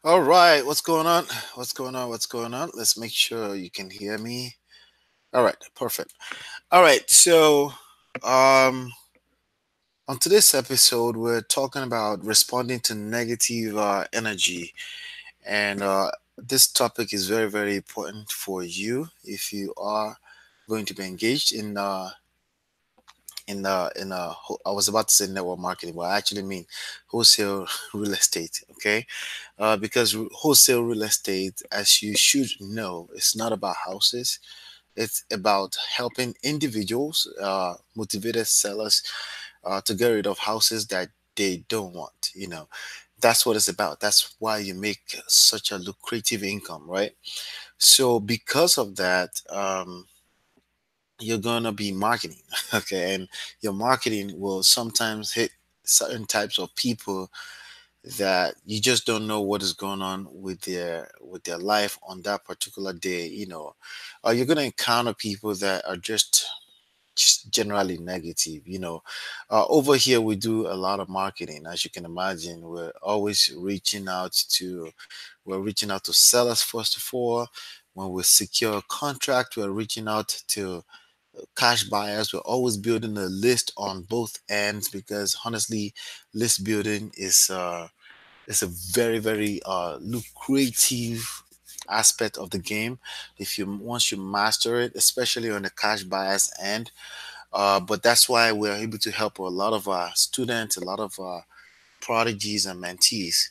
All right, what's going on? What's going on? What's going on? Let's make sure you can hear me. All right, perfect. All right, so um, on today's episode, we're talking about responding to negative energy, and this topic is very, very important for you if you are going to be engaged I was about to say network marketing, but I actually mean wholesale real estate. Okay, because wholesale real estate, as you should know, it's not about houses. It's about helping individuals, motivated sellers, to get rid of houses that they don't want. That's what it's about. That's why you make such a lucrative income, right? So because of that, you're gonna be marketing, okay, and your marketing will sometimes hit certain types of people that you just don't know what is going on with their life on that particular day. You're going to encounter people that are just generally negative. Over here we do a lot of marketing. As you can imagine, we're reaching out to sellers first of all. When we secure a contract, we're reaching out to cash buyers. We're always building a list on both ends, because honestly, list building is it's a very, very lucrative aspect of the game if you once you master it, especially on the cash buyers end. But that's why we're able to help a lot of our students, a lot of prodigies and mentees,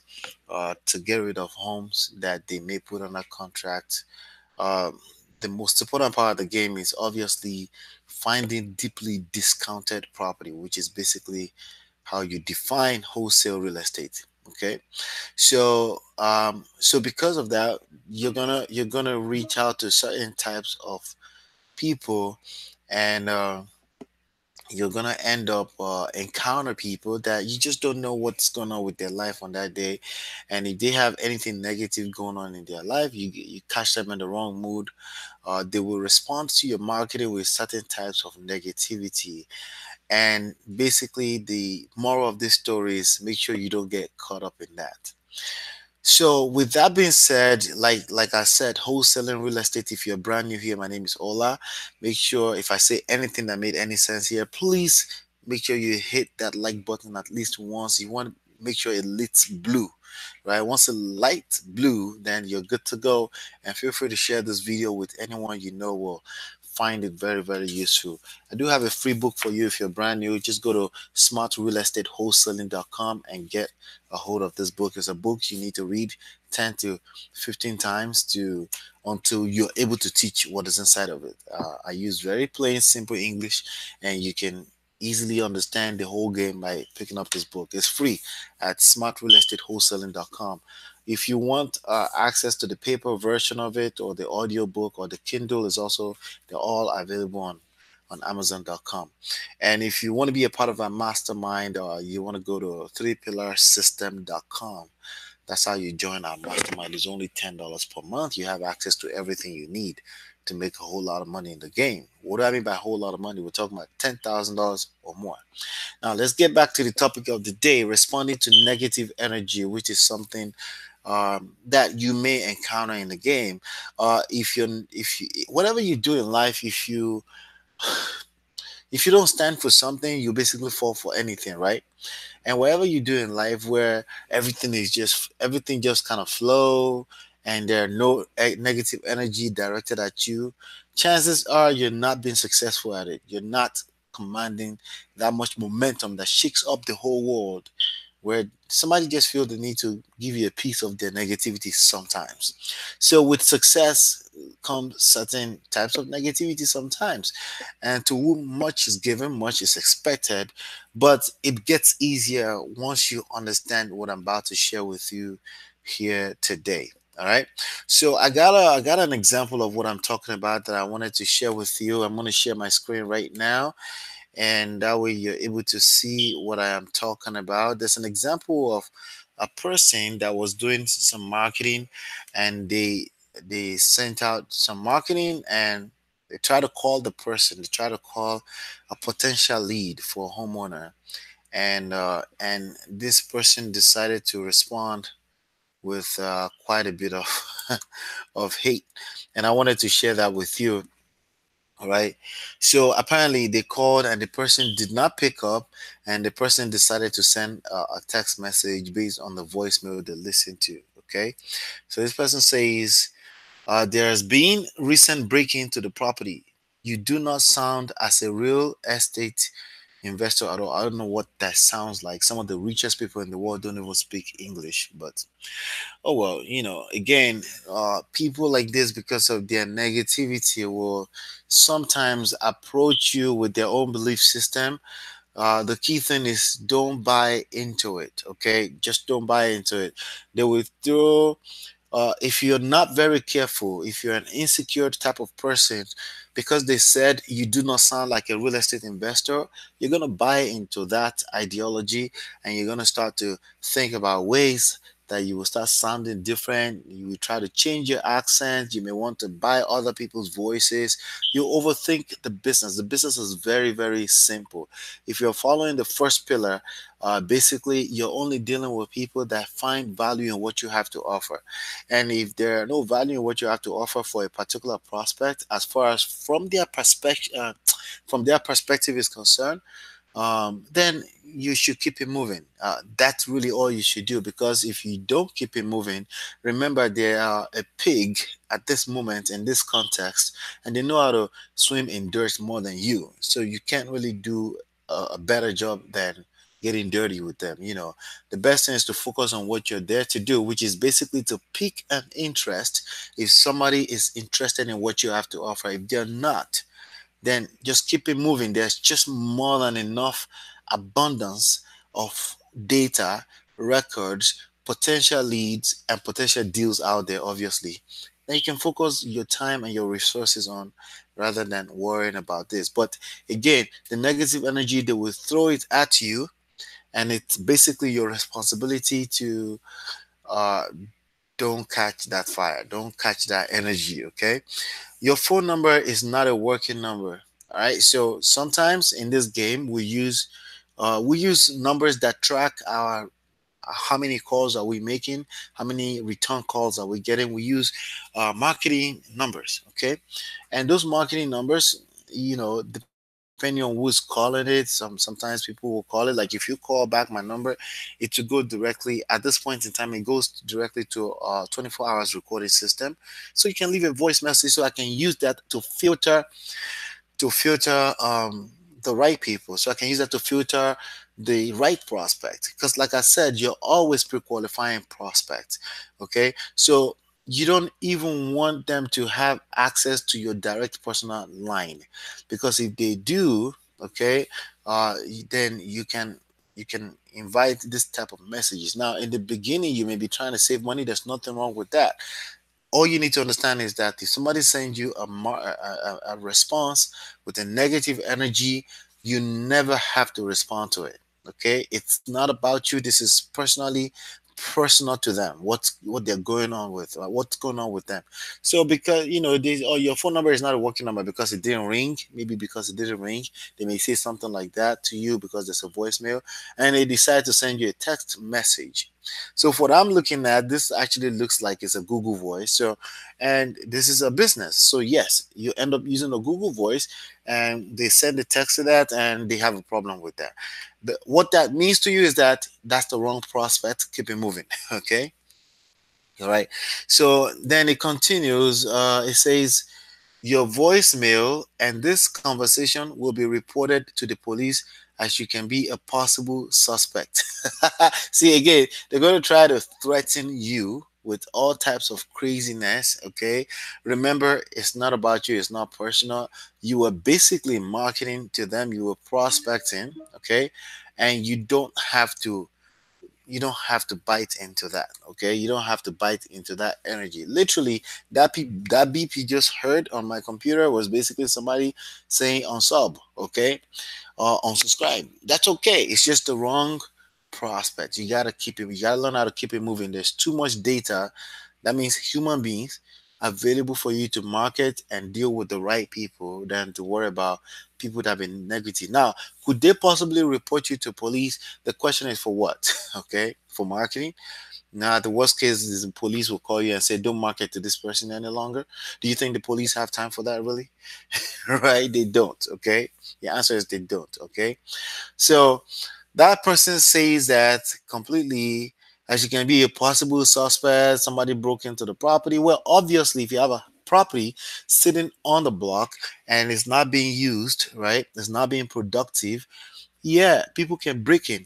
to get rid of homes that they may put on a contract. um, the most important part of the game is obviously finding deeply discounted property, which is basically how you define wholesale real estate. Okay, so because of that, you're gonna reach out to certain types of people, and you're gonna end up encounter people that you just don't know what's going on with their life on that day. And if they have anything negative going on in their life, you catch them in the wrong mood. They will respond to your marketing with certain types of negativity. And basically, the moral of this story is make sure you don't get caught up in that. So, with that being said, like I said, wholesaling real estate. If you're brand new here, my name is Ola. Make sure if I say anything that made any sense here, please make sure you hit that like button at least once. You want to make sure it lights blue, right? Once it lights blue, then you're good to go. And feel free to share this video with anyone you know will find it very, very useful. I do have a free book for you if you're brand new. Just go to smartrealestatewholesaling.com and get a hold of this book. It's a book you need to read 10 to 15 times to until you're able to teach what is inside of it. I use very plain, simple English, and you can easily understand the whole game by picking up this book. It's free at smartrealestatewholesaling.com. If you want access to the paper version of it, or the audio book, or the Kindle, is also they're all available on Amazon.com. And if you want to be a part of our mastermind, you want to go to threepillarsystem.com. That's how you join our mastermind. It's only $10 per month. You have access to everything you need to make a whole lot of money in the game. What do I mean by a whole lot of money? We're talking about $10,000 or more. Now, let's get back to the topic of the day, responding to negative energy, which is something that you may encounter in the game. If you whatever you do in life, if you don't stand for something, you basically fall for anything, right? And whatever you do in life, where everything just kind of flow, and there are no negative energy directed at you, chances are you're not being successful at it. You're not commanding that much momentum that shakes up the whole world, where somebody just feel the need to give you a piece of their negativity sometimes. So with success comes certain types of negativity sometimes, and to whom much is given, much is expected. But it gets easier once you understand what I'm about to share with you here today. All right. So I got an example of what I'm talking about that I wanted to share with you. I'm going to share my screen right now, and that way you're able to see what I am talking about. There's an example of a person that was doing some marketing, and they sent out some marketing, and they try to call the person, they try to call a potential lead for a homeowner, and this person decided to respond with quite a bit of of hate, and I wanted to share that with you. All right. So apparently they called and the person did not pick up, and the person decided to send a text message based on the voicemail they listened to. Okay. So this person says, there has been recent break into the property. You do not sound as a real estate investor at all. I don't know what that sounds like. Some of the richest people in the world don't even speak English, but oh well, again, people like this, because of their negativity, will sometimes approach you with their own belief system. The key thing is don't buy into it. Okay, just don't buy into it. They will throw, if you're not very careful, if you're an insecure type of person, because they said you do not sound like a real estate investor, you're going to buy into that ideology, and you're going to start to think about ways that you will start sounding different. You will try to change your accent. You may want to buy other people's voices. You overthink the business. The business is very, very simple. If you're following the first pillar, basically, you're only dealing with people that find value in what you have to offer. And if there are no value in what you have to offer for a particular prospect, as far as from their perspective is concerned, then you should keep it moving. That's really all you should do, because if you don't keep it moving, remember they are a pig at this moment in this context, and they know how to swim in dirt more than you. So you can't really do a better job than getting dirty with them. The best thing is to focus on what you're there to do, which is basically to pique an interest. If somebody is interested in what you have to offer, if they're not, then just keep it moving. There's just more than enough abundance of data, records, potential leads, and potential deals out there, obviously. That you can focus your time and your resources on, rather than worrying about this. But again, the negative energy, they will throw it at you, and it's basically your responsibility to uh, don't catch that fire, don't catch that energy. Okay, your phone number is not a working number. All right, so sometimes in this game we use numbers that track our how many calls are we making, how many return calls are we getting. We use marketing numbers. Okay, and those marketing numbers, depending on who's calling it, sometimes people will call it, like if you call back my number, it will go directly, at this point in time, it goes directly to 24 hours recording system. So you can leave a voice message, so I can use that to filter the right people. So I can use that to filter the right prospect. Because like I said, you're always pre-qualifying prospect. Okay. So you don't even want them to have access to your direct personal line, because if they do, okay, then you can invite this type of messages. Now in the beginning you may be trying to save money. There's nothing wrong with that. All you need to understand is that if somebody sends you a response with a negative energy, you never have to respond to it. Okay, it's not about you. This is personal to them. What they're going on with, what's going on with them. So because your phone number is not a working number because it didn't ring, maybe because it didn't ring, they may say something like that to you because there's a voicemail, and they decide to send you a text message. So for what I'm looking at, this actually looks like it's a Google voice. So, and this is a business. So yes, you end up using a Google voice, and they send a text to that, and they have a problem with that. What that means to you is that that's the wrong prospect. Keep it moving. Okay. All right. So then it continues. It says, your voicemail and this conversation will be reported to the police, as you can be a possible suspect. See, again, they're going to try to threaten you with all types of craziness. Okay. Remember, it's not about you, it's not personal. You were basically marketing to them, you were prospecting. Okay. And you don't have to bite into that. Okay, you don't have to bite into that energy. Literally, that beep you just heard on my computer was basically somebody saying unsub. Okay, unsubscribe. That's okay. It's just the wrong prospect. You gotta learn how to keep it moving. There's too much data. That means human beings available for you to market and deal with the right people than to worry about people that have been negative. Now, could they possibly report you to police? The question is for what? Okay, for marketing. Now, the worst case is the police will call you and say, don't market to this person any longer. Do you think the police have time for that, really? Right? They don't. Okay. The answer is they don't. Okay. So that person says that completely, as you can be a possible suspect, somebody broke into the property. Well, obviously, if you have a property sitting on the block and it's not being used, right? It's not being productive. Yeah, people can break in.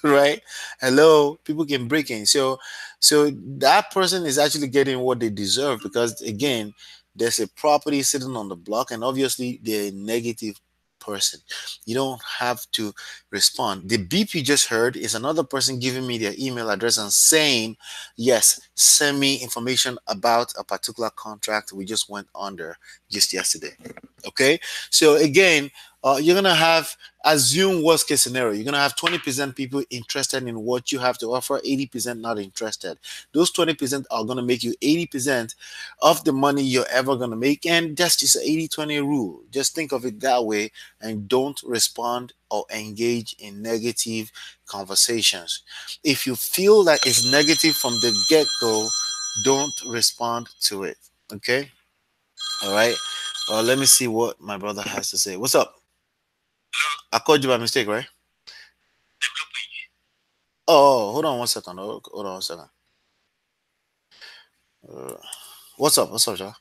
Right? Hello, people can break in. So that person is actually getting what they deserve, because again, there's a property sitting on the block, and obviously they're a negative person. You don't have to respond. The beep you just heard is another person giving me their email address and saying, yes, send me information about a particular contract we just went under just yesterday. Okay. So again, you're gonna have, assume worst case scenario, you're gonna have 20% people interested in what you have to offer, 80% not interested. Those 20% are gonna make you 80% of the money you're ever gonna make, and that's just an 80-20 rule. Just think of it that way, and don't respond or engage in negative conversations. If you feel that it's negative from the get-go, don't respond to it. Okay. All right. Let me see what my brother has to say. What's up? I called you by mistake, right? Oh, hold on one second. Hold on one second. Uh, what's up? What's up, Joe?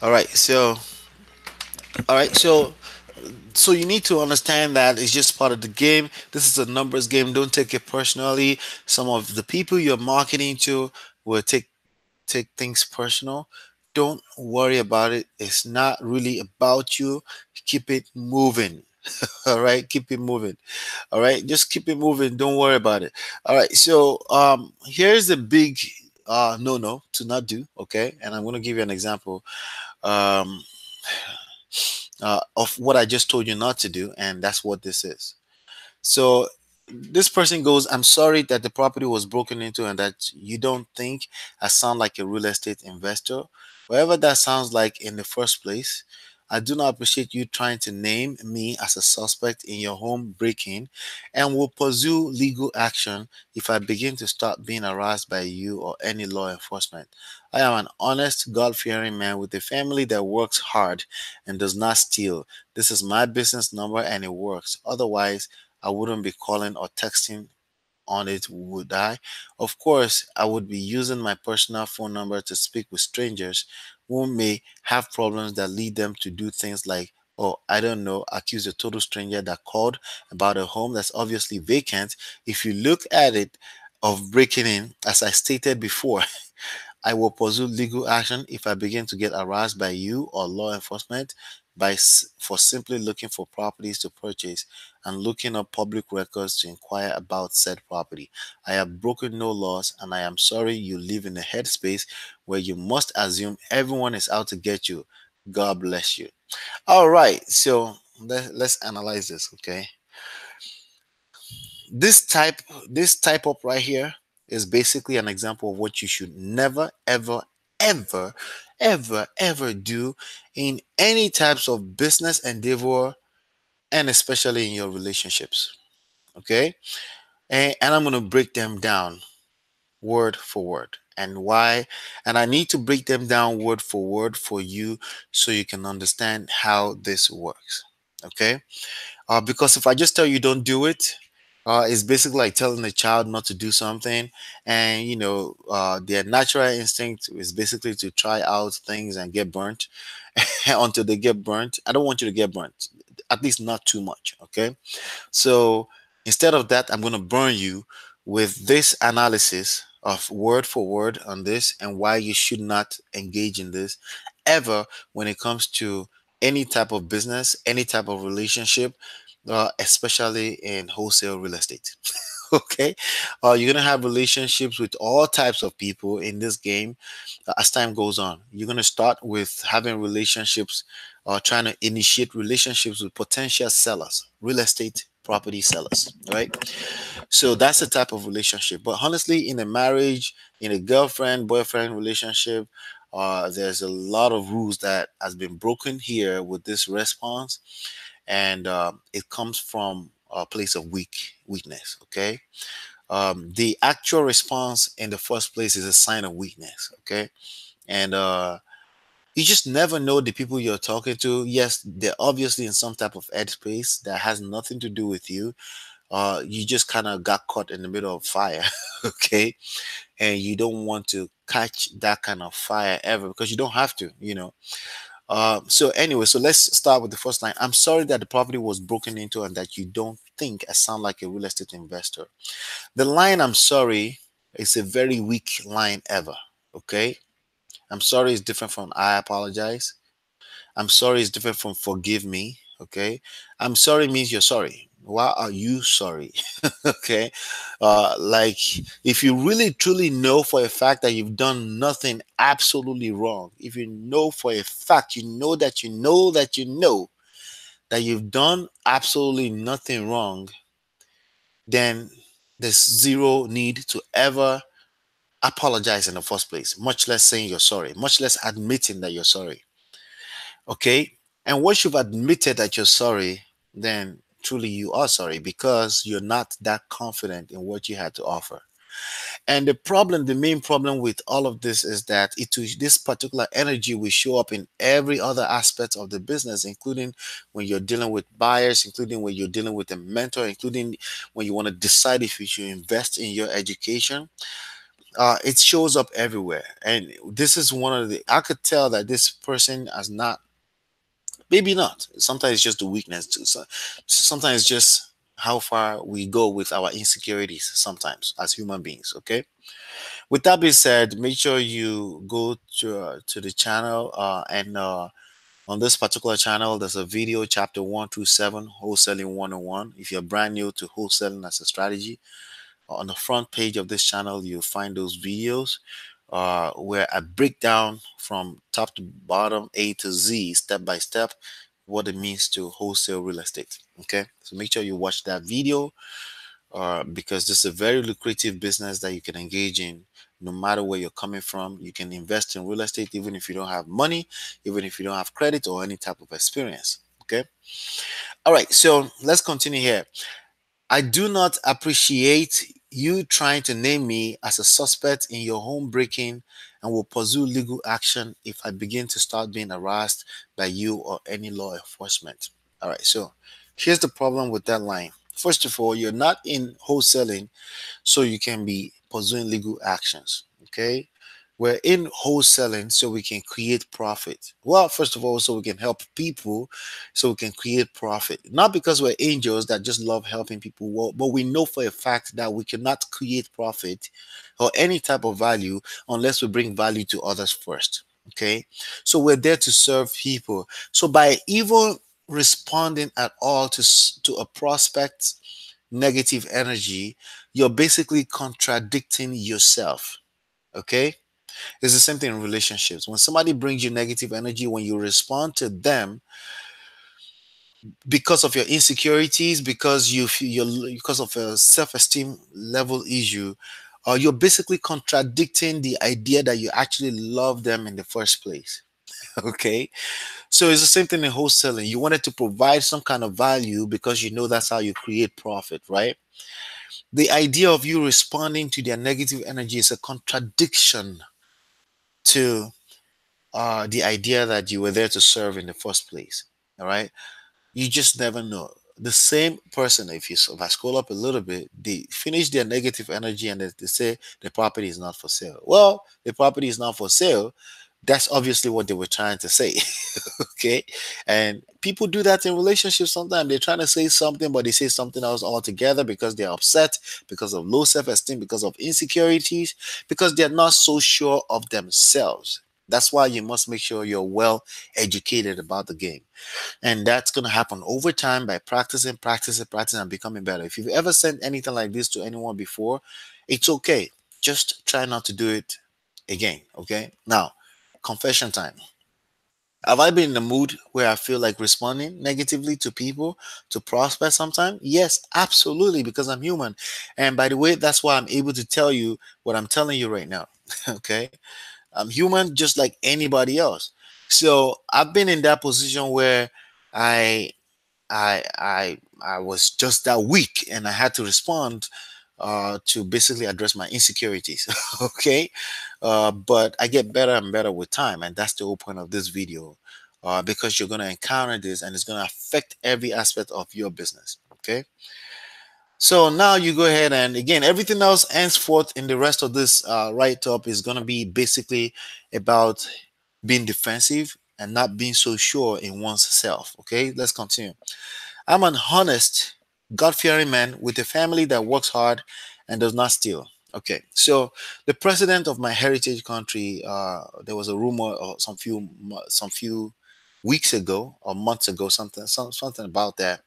All right. All right. So you need to understand that it's just part of the game. This is a numbers game. Don't take it personally. Some of the people you're marketing to will take things personal. Don't worry about it. It's not really about you. Keep it moving. All right, keep it moving. All right, just keep it moving. Don't worry about it. All right, so here's the big no to not do. Okay, and I'm gonna give you an example um of what I just told you not to do, and that's what this is. So this person goes, I'm sorry that the property was broken into and that you don't think I sound like a real estate investor. Whatever that sounds like in the first place, I do not appreciate you trying to name me as a suspect in your home breaking, and will pursue legal action if I begin to start being harassed by you or any law enforcement. I am an honest, God fearing man with a family that works hard and does not steal. This is my business number and it works. Otherwise, I wouldn't be calling or texting on it, would I? Of course, I would be using my personal phone number to speak with strangers who may have problems that lead them to do things like, oh, I don't know, accuse a total stranger that called about a home that's obviously vacant. If you look at it, of breaking in, as I stated before, I will pursue legal action if I begin to get harassed by you or law enforcement for simply looking for properties to purchase and looking up public records to inquire about said property. I have broken no laws, and I am sorry you live in a headspace where you must assume everyone is out to get you. God bless you. All right, so let's analyze this, okay? This type this type up right here is basically an example of what you should never ever ever do in any types of business endeavor, and especially in your relationships. Okay. And I'm going to break them down word for word, and why. And I need to break them down word for word for you so you can understand how this works. Okay. Because if I just tell you don't do it, it's basically like telling a child not to do something, and their natural instinct is basically to try out things and get burnt until they get burnt. I don't want you to get burnt, at least not too much. Okay, so instead of that, I'm going to burn you with this analysis of word for word on this, and why you should not engage in this ever when it comes to any type of business, any type of relationship, especially in wholesale real estate. Okay, you're gonna have relationships with all types of people in this game as time goes on. You're gonna start with having relationships, or trying to initiate relationships with potential sellers, real estate property sellers, right? So that's the type of relationship. But honestly, in a marriage, in a girlfriend boyfriend relationship, there's a lot of rules that has been broken here with this response, and it comes from a place of weakness. Okay, the actual response in the first place is a sign of weakness. Okay, and you just never know the people you're talking to. Yes, they're obviously in some type of headspace that has nothing to do with you. You just kind of got caught in the middle of fire. Okay, and you don't want to catch that kind of fire ever, because you don't have to, so anyway, so let's start with the first line. I'm sorry that the property was broken into and that you don't think I sound like a real estate investor. The line "I'm sorry" is a very weak line ever. Okay, I'm sorry is different from "I apologize." I'm sorry is different from "forgive me." Okay, I'm sorry means you're sorry. Why are you sorry? Okay, like, if you really truly know for a fact that you've done nothing absolutely wrong, if you know for a fact, you know that you know that you know that you've done absolutely nothing wrong, then there's zero need to ever apologize in the first place, much less saying you're sorry, much less admitting that you're sorry. Okay, and once you've admitted that you're sorry, then truly you are sorry, because you're not that confident in what you had to offer. And the main problem with all of this is that this particular energy will show up in every other aspect of the business, including when you're dealing with buyers, including when you're dealing with a mentor, including when you want to decide if you should invest in your education. It shows up everywhere. And this is one of the, I could tell that this person has not, maybe not. Sometimes it's just the weakness. Sometimes it's just how far we go with our insecurities sometimes as human beings. Okay. With that being said, make sure you go to the channel, and on this particular channel, there's a video chapter 1 to 7, wholesaling 101. If you're brand new to wholesaling as a strategy, on the front page of this channel, you'll find those videos where I break down from top to bottom, A to Z, step by step, what it means to wholesale real estate. Okay, so make sure you watch that video, because this is a very lucrative business that you can engage in no matter where you're coming from. You can invest in real estate even if you don't have money, even if you don't have credit or any type of experience. Okay. All right. So let's continue here. I do not appreciate you trying to name me as a suspect in your home breaking, and will pursue legal action if I begin to start being harassed by you or any law enforcement. All right. So here's the problem with that line. First of all, you're not in wholesaling so you can be pursuing legal actions. Okay. We're in wholesaling so we can create profit. Well, first of all, so we can help people, so we can create profit. Not because we're angels that just love helping people, well, but we know for a fact that we cannot create profit or any type of value unless we bring value to others first. Okay. So we're there to serve people. So by even responding at all to a prospect negative energy, you're basically contradicting yourself. Okay. It's the same thing in relationships. When somebody brings you negative energy, when you respond to them because of your insecurities, because because of a self-esteem level issue, you're basically contradicting the idea that you actually love them in the first place. Okay. So it's the same thing in wholesaling. You wanted to provide some kind of value because you know that's how you create profit, right? The idea of you responding to their negative energy is a contradiction to the idea that you were there to serve in the first place. All right. You just never know. The same person, if I scroll up a little bit, they finish their negative energy and they say the property is not for sale. Well, the property is not for sale. That's obviously what they were trying to say. Okay. And people do that in relationships sometimes. They're trying to say something, but they say something else altogether because they're upset, because of low self-esteem, because of insecurities, because they're not so sure of themselves. That's why you must make sure you're well educated about the game. And that's going to happen over time by practicing, practicing, practicing, and becoming better. If you've ever sent anything like this to anyone before, it's okay. Just try not to do it again. Okay. Now, confession time. Have I been in a mood where I feel like responding negatively to people, to prospects sometimes? Yes, absolutely, because I'm human. And by the way, that's why I'm able to tell you what I'm telling you right now. Okay. I'm human just like anybody else. So I've been in that position where I I was just that weak and I had to respond to basically address my insecurities. Okay. But I get better and better with time. And that's the whole point of this video, because you're going to encounter this and it's going to affect every aspect of your business. Okay. So now you go ahead and again, everything else henceforth in the rest of this write up is going to be basically about being defensive and not being so sure in one's self. Okay, let's continue. I'm an honest, God fearing man with a family that works hard and does not steal. Okay, so the president of my heritage country, there was a rumor some few weeks ago or months ago, something about that,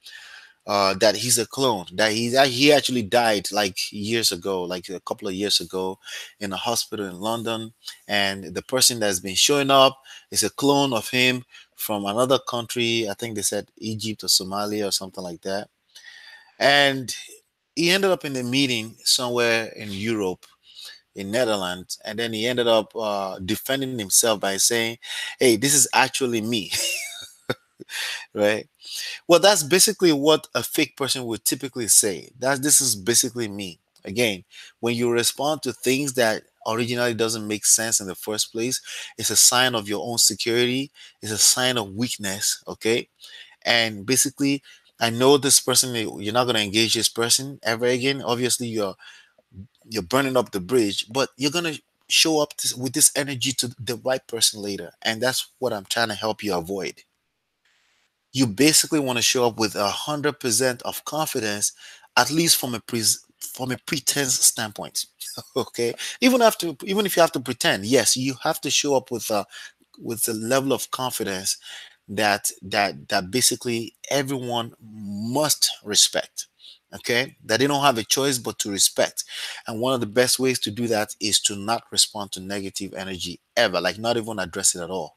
that he's a clone, that he actually died like years ago, like a couple of years ago, in a hospital in London, and the person that's been showing up is a clone of him from another country. I think they said Egypt or Somalia or something like that. And he ended up in a meeting somewhere in Europe, in Netherlands, and then he ended up defending himself by saying, "Hey, this is actually me." Right? Well, that's basically what a fake person would typically say. This is basically me. Again, when you respond to things that originally doesn't make sense in the first place, it's a sign of your own security. It's a sign of weakness. Okay, and basically, I know this person. You're not gonna engage this person ever again. Obviously, you're burning up the bridge, but you're gonna show up with this energy to the right person later, and that's what I'm trying to help you avoid. You basically want to show up with 100% of confidence, at least from a pretense standpoint. Okay, even if you have to pretend, yes, you have to show up with a level of confidence that basically everyone must respect. Okay, that they don't have a choice but to respect. And one of the best ways to do that is to not respond to negative energy ever, like not even address it at all.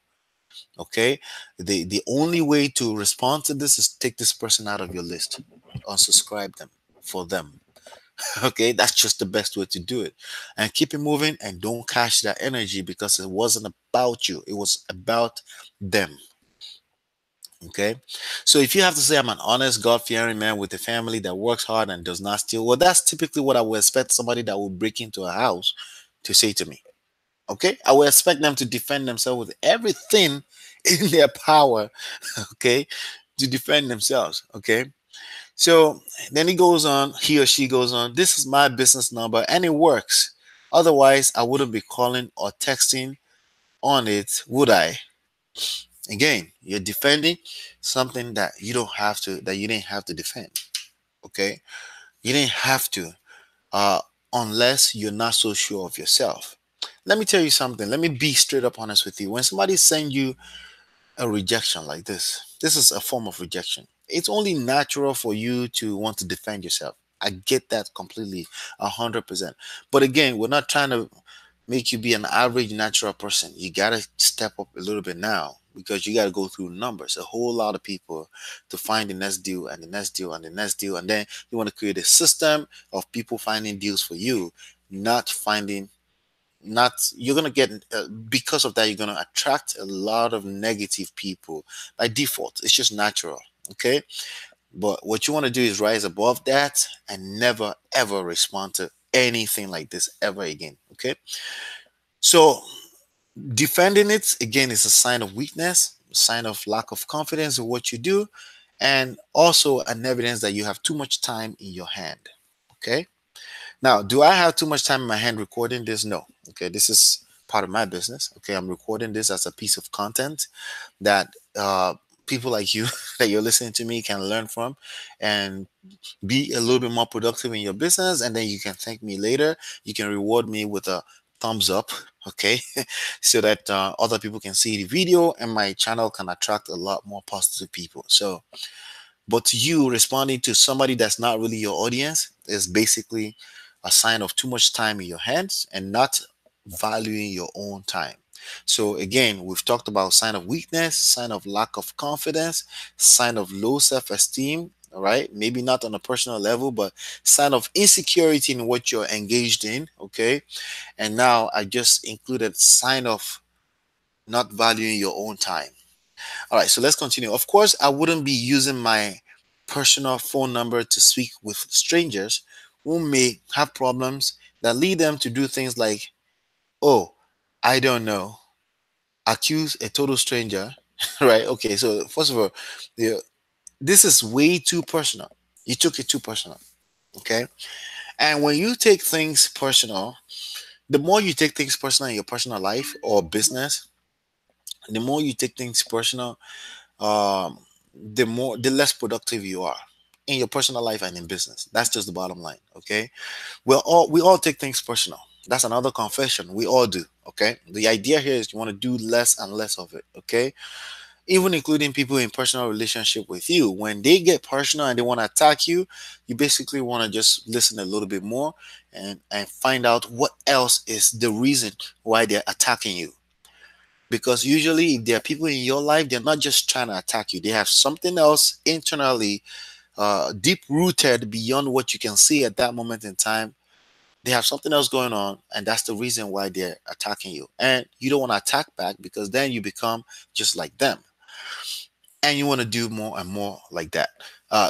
Okay, the only way to respond to this is take this person out of your list, unsubscribe them for them. Okay, that's just the best way to do it, and keep it moving and don't catch that energy because it wasn't about you, it was about them. Okay, so if you have to say I'm an honest, God-fearing man with a family that works hard and does not steal, well, that's typically what I would expect somebody that will break into a house to say to me. Okay, I would expect them to defend themselves with everything in their power, okay, to defend themselves. Okay, so then he or she goes on, this is my business number and it works. Otherwise, I wouldn't be calling or texting on it, would I? Again, you're defending something that you didn't have to defend. Okay, you didn't have to, uh, unless you're not so sure of yourself. Let me tell you something. Let me be straight up honest with you. When somebody sends you a rejection like this is a form of rejection. It's only natural for you to want to defend yourself. I get that completely, 100%. But again, we're not trying to make you be an average natural person. You gotta step up a little bit now because you gotta go through numbers, a whole lot of people to find the next deal and the next deal and the next deal, and then you want to create a system of people finding deals for you, not finding not you're gonna get because of that you're gonna attract a lot of negative people by default. It's just natural. Okay, but what you want to do is rise above that and never ever respond to anything like this ever again. Okay, so defending it again is a sign of weakness, a sign of lack of confidence in what you do, and also an evidence that you have too much time in your hand. Okay, now, do I have too much time in my hand recording this? No. Okay, this is part of my business. Okay, I'm recording this as a piece of content that people like you that you're listening to me can learn from and be a little bit more productive in your business. And then you can thank me later. You can reward me with a thumbs up. Okay, so that other people can see the video and my channel can attract a lot more positive people. So, but you responding to somebody that's not really your audience is basically a sign of too much time in your hands and not valuing your own time. So again, we've talked about sign of weakness, sign of lack of confidence, sign of low self-esteem, all right? Maybe not on a personal level, but sign of insecurity in what you're engaged in, okay? And now I just included sign of not valuing your own time. All right, so let's continue. Of course, I wouldn't be using my personal phone number to speak with strangers who may have problems that lead them to do things like, oh, I don't know, accuse a total stranger, right? Okay, so first of all, the, this is way too personal. You took it too personal, okay? And when you take things personal, the more you take things personal in your personal life or business, the more you take things personal, the less productive you are in your personal life and in business. That's just the bottom line, okay? We all take things personal. That's another confession. We all do, okay? The idea here is you want to do less and less of it, okay? Even including people in personal relationship with you. When they get personal and they want to attack you, you basically want to just listen a little bit more and find out what else is the reason why they're attacking you. Because usually if there are people in your life, they're not just trying to attack you. They have something else internally, deep rooted beyond what you can see at that moment in time. They have something else going on, and that's the reason why they're attacking you. And you don't want to attack back because then you become just like them. And you want to do more and more like that,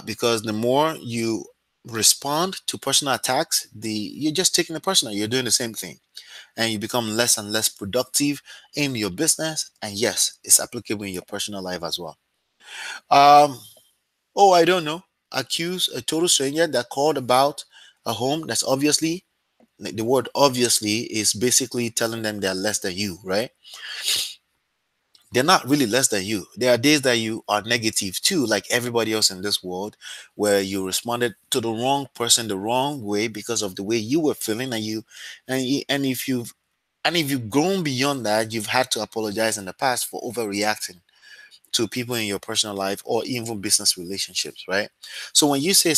because the more you respond to personal attacks, you're just taking it personal. You're doing the same thing, and you become less and less productive in your business. And yes, it's applicable in your personal life as well. Um, oh, I don't know. Accuse a total stranger that called about a home that's obviously, the word obviously is basically telling them they're less than you, right? They're not really less than you. There are days that you are negative too, like everybody else in this world, where you responded to the wrong person the wrong way because of the way you were feeling, and if you've grown beyond that, you've had to apologize in the past for overreacting to people in your personal life or even business relationships, right? So when you say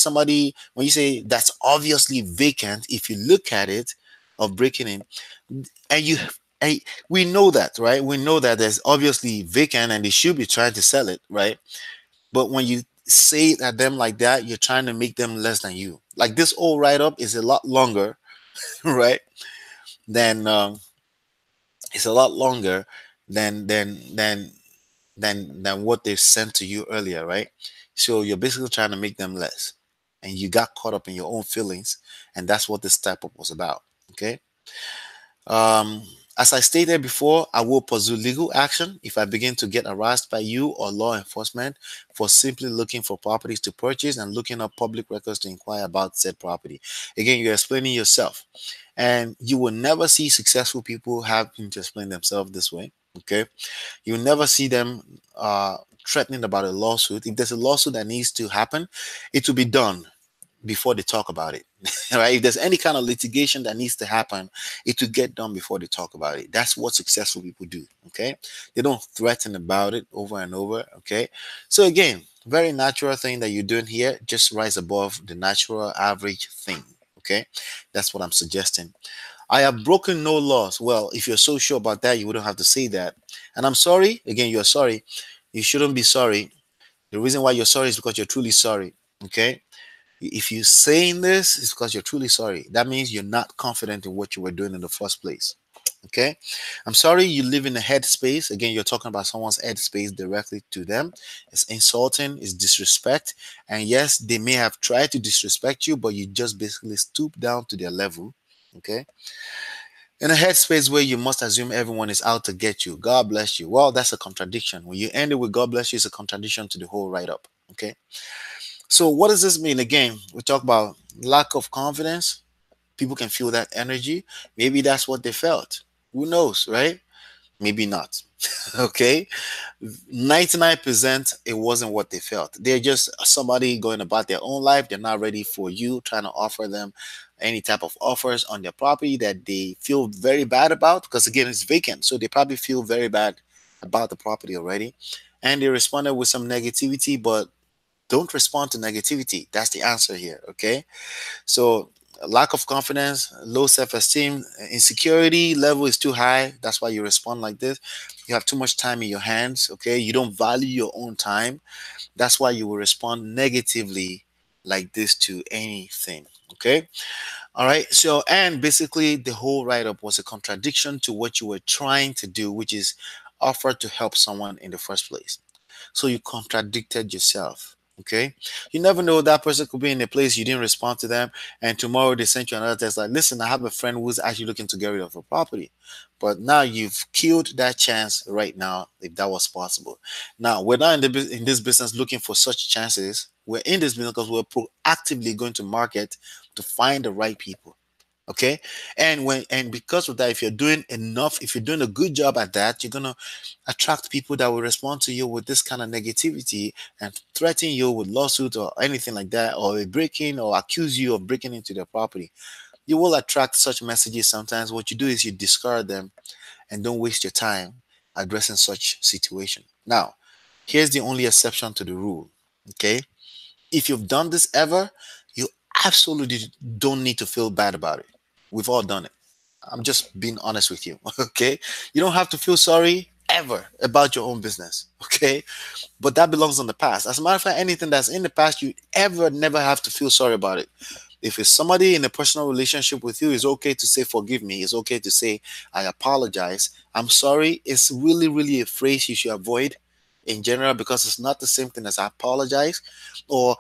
that's obviously vacant, if you look at it, of breaking in, and you and we know that, right? We know that there's obviously vacant and they should be trying to sell it, right? But when you say it at them like that, you're trying to make them less than you. Like this whole write-up is a lot longer, right? Than It's a lot longer than what they sent to you earlier, right? So you're basically trying to make them less, and you got caught up in your own feelings, and that's what this type up was about. Okay. Um, as I stated before, I will pursue legal action if I begin to get harassed by you or law enforcement for simply looking for properties to purchase and looking up public records to inquire about said property. Again, you're explaining yourself, and you will never see successful people having to explain themselves this way. Okay, you will never see them threatening about a lawsuit. If there's a lawsuit that needs to happen, it will be done before they talk about it. Right? If there's any kind of litigation that needs to happen, it will get done before they talk about it. That's what successful people do. Okay, they don't threaten about it over and over. Okay, so again, very natural thing that you're doing here, just rise above the natural average thing. Okay, that's what I'm suggesting. I have broken no laws. Well, if you're so sure about that, you wouldn't have to say that. And I'm sorry. Again, you're sorry. You shouldn't be sorry. The reason why you're sorry is because you're truly sorry. Okay. If you're saying this, it's because you're truly sorry. That means you're not confident in what you were doing in the first place. Okay. I'm sorry you live in a headspace. Again, you're talking about someone's headspace directly to them. It's insulting, it's disrespect. And yes, they may have tried to disrespect you, but you just basically stoop down to their level. Okay. In a headspace where you must assume everyone is out to get you. God bless you. Well, that's a contradiction. When you end it with God bless you, it's a contradiction to the whole write up. Okay. So, what does this mean? Again, we talk about lack of confidence. People can feel that energy. Maybe that's what they felt. Who knows, right? Maybe not. Okay. 99% it wasn't what they felt. They're just somebody going about their own life. They're not ready for you trying to offer them any type of offers on their property that they feel very bad about, because again it's vacant, so they probably feel very bad about the property already, and they responded with some negativity. But don't respond to negativity. That's the answer here. Okay. So lack of confidence, low self-esteem, insecurity level is too high. That's why you respond like this. You have too much time in your hands. Okay, you don't value your own time. That's why you will respond negatively like this to anything. Okay. All right. So, and basically, the whole write up was a contradiction to what you were trying to do, which is offer to help someone in the first place. So, you contradicted yourself. Okay. You never know, that person could be in a place you didn't respond to them, and tomorrow they sent you another text like, listen, I have a friend who's actually looking to get rid of a property. But now you've killed that chance right now, if that was possible. Now, we're not in, in this business looking for such chances. We're in this business because we're proactively going to market to find the right people. Okay. And because of that, if you're doing enough, if you're doing a good job at that, you're gonna attract people that will respond to you with this kind of negativity and threaten you with lawsuits or anything like that, or a breaking, or accuse you of breaking into their property. You will attract such messages. Sometimes what you do is you discard them and don't waste your time addressing such situation. Now, here's the only exception to the rule. Okay. If you've done this ever, you absolutely don't need to feel bad about it. We've all done it. I'm just being honest with you. Okay. You don't have to feel sorry ever about your own business. Okay. But that belongs in the past. As a matter of fact, anything that's in the past, you ever never have to feel sorry about it. If it's somebody in a personal relationship with you, it's okay to say forgive me. It's okay to say I apologize. I'm sorry. It's really, really a phrase you should avoid in general, because it's not the same thing as I apologize or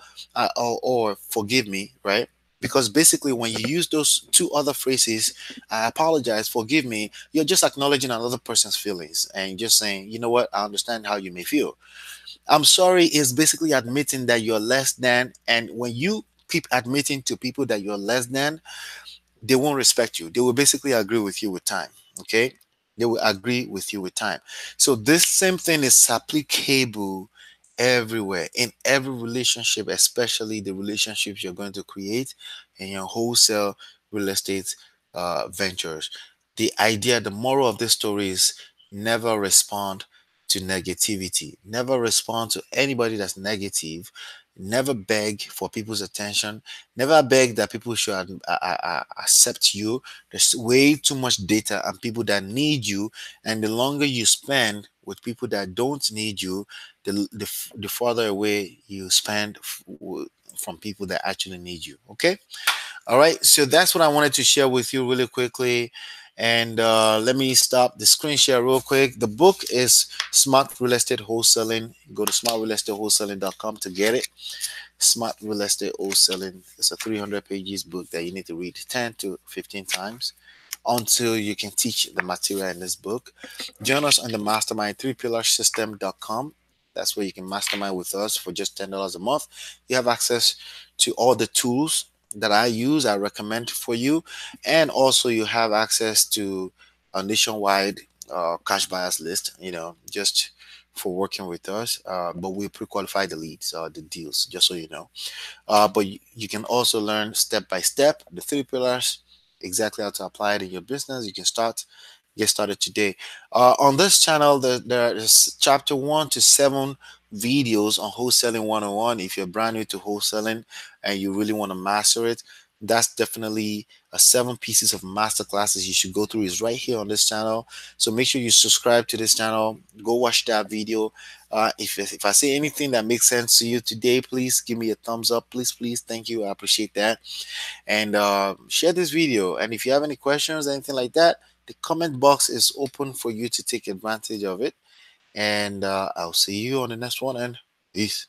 or forgive me, right? Because basically, when you use those two other phrases, I apologize, forgive me, you're just acknowledging another person's feelings and just saying, you know what, I understand how you may feel. I'm sorry is basically admitting that you're less than, and when you keep admitting to people that you're less than, they won't respect you. They will basically agree with you with time. Okay. They will agree with you with time. So this same thing is applicable everywhere in every relationship, especially the relationships you're going to create in your wholesale real estate ventures. The idea, the moral of this story is never respond to negativity. Never respond to anybody that's negative. Never beg for people's attention. Never beg that people should accept you. There's way too much data and people that need you, and the longer you spend with people that don't need you, the farther away you spend from people that actually need you. Okay. All right. So that's what I wanted to share with you really quickly. And let me stop the screen share real quick. The book is Smart Real Estate Wholesaling. Go to smartrealestatewholesaling.com to get it. Smart Real Estate Wholesaling. It's a 300 pages book that you need to read 10 to 15 times until you can teach the material in this book. Join us on the mastermind 3pillarsystem.com. That's where you can mastermind with us for just $10 a month. You have access to all the tools that I use, I recommend for you, and also you have access to a nationwide cash buyers list, just for working with us. But we pre-qualify the leads, the deals, just so you know. But you can also learn step by step the 3 pillars, exactly how to apply it in your business. You can get started today. On this channel, there is chapter 1 to 7 videos on wholesaling 101. If you're brand new to wholesaling and you really want to master it, that's definitely a 7 pieces of master classes you should go through is right here on this channel. So make sure you subscribe to this channel. Go watch that video. If I say anything that makes sense to you today, please give me a thumbs up. Please. Thank you. I appreciate that. And share this video. And if you have any questions, anything like that, the comment box is open for you to take advantage of it. And I'll see you on the next one, and peace.